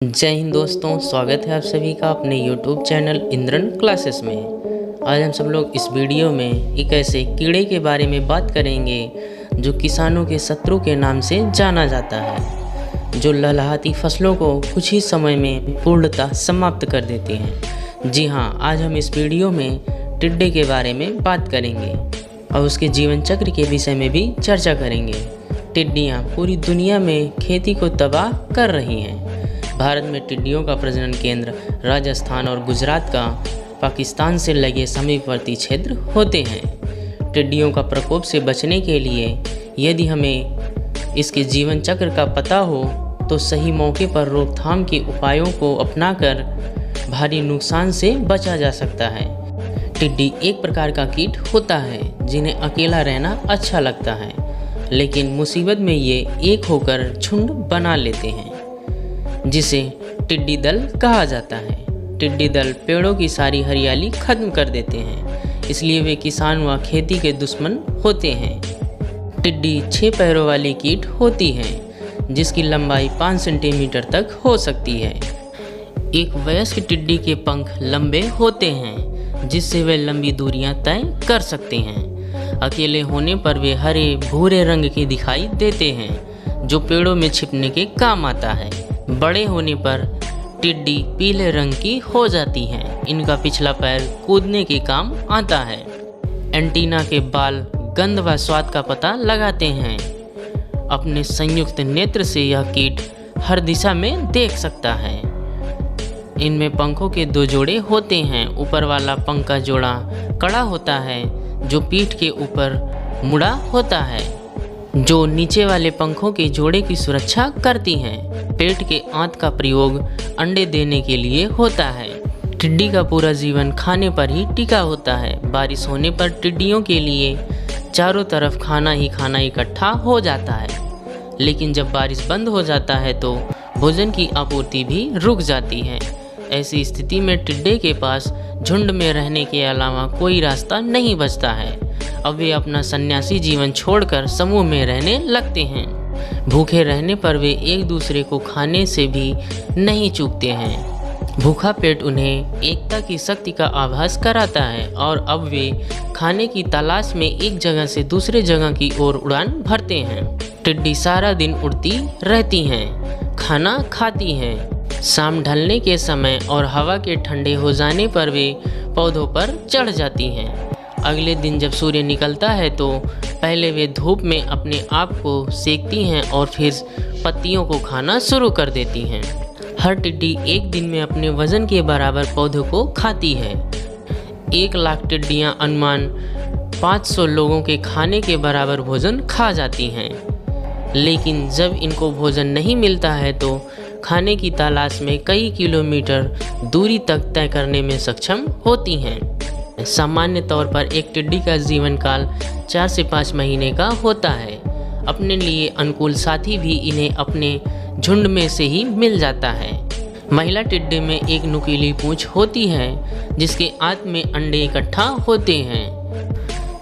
जय हिंद दोस्तों, स्वागत है आप सभी का अपने YouTube चैनल इंद्रन क्लासेस में। आज हम सब लोग इस वीडियो में एक ऐसे कीड़े के बारे में बात करेंगे जो किसानों के शत्रु के नाम से जाना जाता है, जो लहलहाती फसलों को कुछ ही समय में पूर्णतः समाप्त कर देते हैं। जी हाँ, आज हम इस वीडियो में टिड्डे के बारे में बात करेंगे और उसके जीवन चक्र के विषय में भी चर्चा करेंगे। टिड्डियाँ पूरी दुनिया में खेती को तबाह कर रही हैं। भारत में टिड्डियों का प्रजनन केंद्र राजस्थान और गुजरात का पाकिस्तान से लगे समीपवर्ती क्षेत्र होते हैं। टिड्डियों का प्रकोप से बचने के लिए यदि हमें इसके जीवन चक्र का पता हो तो सही मौके पर रोकथाम के उपायों को अपनाकर भारी नुकसान से बचा जा सकता है। टिड्डी एक प्रकार का कीट होता है जिन्हें अकेला रहना अच्छा लगता है, लेकिन मुसीबत में ये एक होकर झुंड बना लेते हैं, जिसे टिड्डी दल कहा जाता है। टिड्डी दल पेड़ों की सारी हरियाली खत्म कर देते हैं, इसलिए वे किसान व खेती के दुश्मन होते हैं। टिड्डी 6 पैरों वाली कीट होती है जिसकी लंबाई 5 सेंटीमीटर तक हो सकती है। एक वयस्क टिड्डी के पंख लंबे होते हैं जिससे वे लंबी दूरियां तय कर सकते हैं। अकेले होने पर वे हरे भूरे रंग के दिखाई देते हैं जो पेड़ों में छिपने के काम आता है। बड़े होने पर टिड्डी पीले रंग की हो जाती हैं। इनका पिछला पैर कूदने के काम आता है। एंटीना के बाल गंध व स्वाद का पता लगाते हैं। अपने संयुक्त नेत्र से यह कीट हर दिशा में देख सकता है। इनमें पंखों के 2 जोड़े होते हैं। ऊपर वाला पंख का जोड़ा कड़ा होता है जो पीठ के ऊपर मुड़ा होता है, जो नीचे वाले पंखों के जोड़े की सुरक्षा करती हैं। पेट के आंत का प्रयोग अंडे देने के लिए होता है। टिड्डी का पूरा जीवन खाने पर ही टिका होता है। बारिश होने पर टिड्डियों के लिए चारों तरफ खाना ही खाना इकट्ठा हो जाता है, लेकिन जब बारिश बंद हो जाता है तो भोजन की आपूर्ति भी रुक जाती है। ऐसी स्थिति में टिड्डे के पास झुंड में रहने के अलावा कोई रास्ता नहीं बचता है। अब वे अपना सन्यासी जीवन छोड़कर समूह में रहने लगते हैं। भूखे रहने पर वे एक दूसरे को खाने से भी नहीं चूकते हैं। भूखा पेट उन्हें एकता की शक्ति का आभास कराता है और अब वे खाने की तलाश में एक जगह से दूसरे जगह की ओर उड़ान भरते हैं। टिड्डी सारा दिन उड़ती रहती हैं, खाना खाती हैं। शाम ढलने के समय और हवा के ठंडे हो जाने पर वे पौधों पर चढ़ जाती हैं। अगले दिन जब सूर्य निकलता है तो पहले वे धूप में अपने आप को सेकती हैं और फिर पत्तियों को खाना शुरू कर देती हैं। हर टिड्डी एक दिन में अपने वजन के बराबर पौधों को खाती है। 1 लाख टिड्डियां अनुमान 500 लोगों के खाने के बराबर भोजन खा जाती हैं, लेकिन जब इनको भोजन नहीं मिलता है तो खाने की तलाश में कई किलोमीटर दूरी तक तय करने में सक्षम होती हैं। सामान्य तौर पर एक टिड्डी का जीवन काल 4 से 5 महीने का होता है। अपने लिए अनुकूल साथी भी इन्हें अपने झुंड में से ही मिल जाता है। महिला टिड्डे में एक नुकीली पूंछ होती है जिसके आंत में अंडे इकट्ठा होते हैं।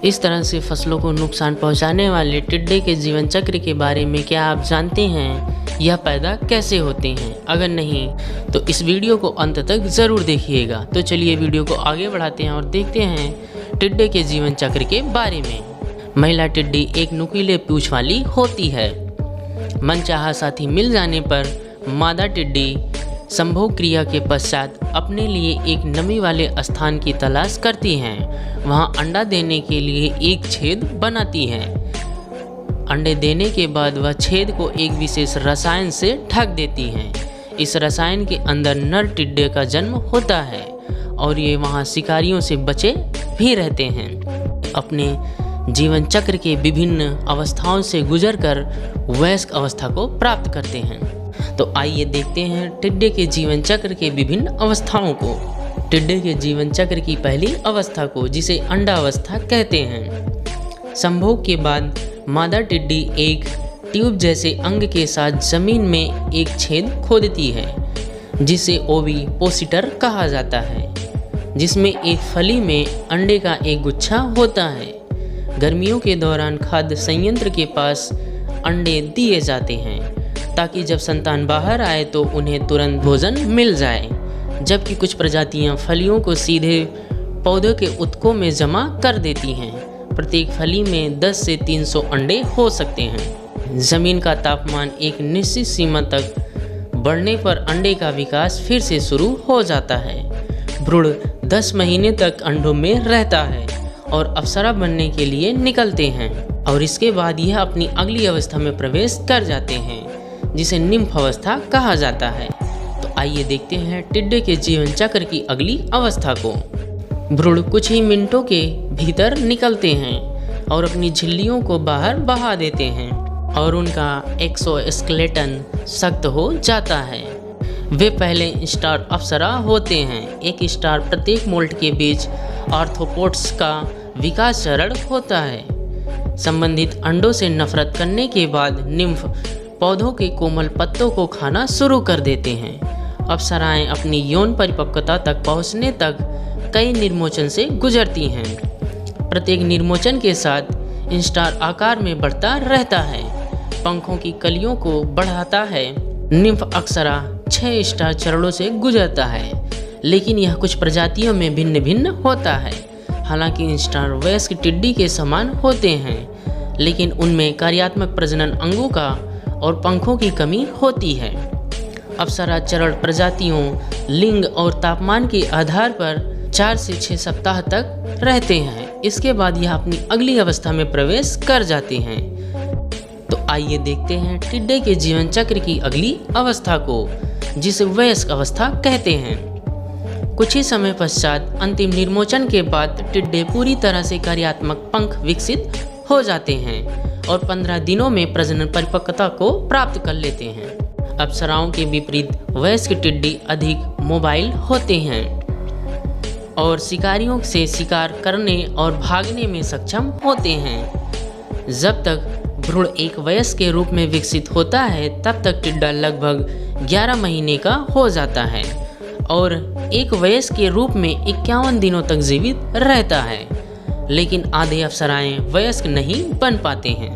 इस तरह से फसलों को नुकसान पहुंचाने वाले टिड्डे के जीवन चक्र के बारे में क्या आप जानते हैं? यह पैदा कैसे होते हैं? अगर नहीं तो इस वीडियो को अंत तक ज़रूर देखिएगा। तो चलिए वीडियो को आगे बढ़ाते हैं और देखते हैं टिड्डे के जीवन चक्र के बारे में। महिला टिड्डी एक नुकीले पूंछ वाली होती है। मनचाहा साथी मिल जाने पर मादा टिड्डी संभोग क्रिया के पश्चात अपने लिए एक नमी वाले स्थान की तलाश करती हैं। वहां अंडा देने के लिए एक छेद बनाती हैं। अंडे देने के बाद वह छेद को एक विशेष रसायन से ढक देती हैं। इस रसायन के अंदर नर टिड्डे का जन्म होता है और ये वहाँ शिकारियों से बचे भी रहते हैं। अपने जीवन चक्र के विभिन्न अवस्थाओं से गुजरकर वयस्क अवस्था को प्राप्त करते हैं। तो आइए देखते हैं टिड्डे के जीवन चक्र के विभिन्न अवस्थाओं को। टिड्डे के जीवन चक्र की पहली अवस्था को, जिसे अंडा अवस्था कहते हैं। संभोग के बाद मादा टिड्डी एक ट्यूब जैसे अंग के साथ जमीन में एक छेद खोदती है जिसे ओविपोसिटर कहा जाता है, जिसमें एक फली में अंडे का एक गुच्छा होता है। गर्मियों के दौरान खाद्य संयंत्र के पास अंडे दिए जाते हैं। ताकि जब संतान बाहर आए तो उन्हें तुरंत भोजन मिल जाए। जबकि कुछ प्रजातियां फलियों को सीधे पौधों के उत्तकों में जमा कर देती हैं। प्रत्येक फली में 10 से 300 अंडे हो सकते हैं। ज़मीन का तापमान एक निश्चित सीमा तक बढ़ने पर अंडे का विकास फिर से शुरू हो जाता है। भ्रूण 10 महीने तक अंडों में रहता है और अप्सरा बनने के लिए निकलते हैं और इसके बाद यह अपनी अगली अवस्था में प्रवेश कर जाते हैं, जिसे निम्फ अवस्था कहा जाता है। तो आइए देखते हैं टिड्डे के जीवन चक्र की अगली अवस्था को। भ्रूण कुछ ही मिनटों के भीतर निकलते हैं और अपनी झिल्लियों को बाहर बहा देते हैं और उनका एक्सोस्केलेटन सख्त हो जाता है। वे पहले स्टार अप्सरा होते हैं। एक स्टार प्रत्येक मोल्ट के बीच आर्थ्रोपोड्स का विकास चरण होता है। संबंधित अंडों से नफरत करने के बाद निम्फ पौधों के कोमल पत्तों को खाना शुरू कर देते हैं। अप्सराएं अपनी यौन परिपक्वता तक पहुंचने तक कई निर्मोचन से गुजरती हैं। प्रत्येक निर्मोचन के साथ इंस्टार आकार में बढ़ता रहता है, पंखों की कलियों को बढ़ाता है। निम्फ अप्सरा 6 स्टार चरणों से गुजरता है, लेकिन यह कुछ प्रजातियों में भिन्न भिन्न होता है। हालांकि इंस्टार वयस्क टिड्डी के समान होते हैं, लेकिन उनमें कार्यात्मक प्रजनन अंगों का और पंखों की कमी होती है। अप्सरा चरण प्रजातियों, लिंग और तापमान के आधार पर 4 से 6 सप्ताह तक रहते हैं। इसके बाद यह अपनी अगली अवस्था में प्रवेश कर जाते हैं। तो आइए देखते हैं टिड्डे के जीवन चक्र की अगली अवस्था को, जिसे वयस्क अवस्था कहते हैं। कुछ ही समय पश्चात अंतिम निर्मोचन के बाद टिड्डे पूरी तरह से कार्यात्मक पंख विकसित हो जाते हैं और 15 दिनों में प्रजनन परिपक्वता को प्राप्त कर लेते हैं। अप्सराओं के विपरीत वयस्क टिड्डी अधिक मोबाइल होते हैं और शिकारियों से शिकार करने और भागने में सक्षम होते हैं। जब तक भ्रूण एक वयस्क के रूप में विकसित होता है, तब तक टिड्डा लगभग 11 महीने का हो जाता है और एक वयस्क के रूप में 51 दिनों तक जीवित रहता है। लेकिन आधे अप्सराएं वयस्क नहीं बन पाते हैं,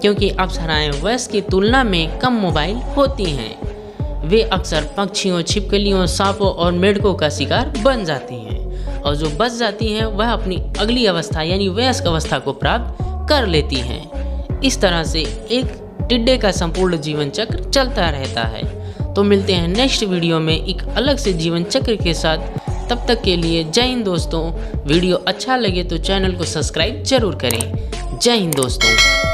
क्योंकि अप्सराएं वयस्क की तुलना में कम मोबाइल होती हैं। वे अक्सर पक्षियों, छिपकलियों, सांपों और मेंढकों का शिकार बन जाती हैं और जो बच जाती हैं वह अपनी अगली अवस्था यानी वयस्क अवस्था को प्राप्त कर लेती हैं। इस तरह से एक टिड्डे का संपूर्ण जीवन चक्र चलता रहता है। तो मिलते हैं नेक्स्ट वीडियो में एक अलग से जीवन चक्र के साथ। तब तक के लिए जय हिंद दोस्तों। वीडियो अच्छा लगे तो चैनल को सब्सक्राइब जरूर करें। जय हिंद दोस्तों।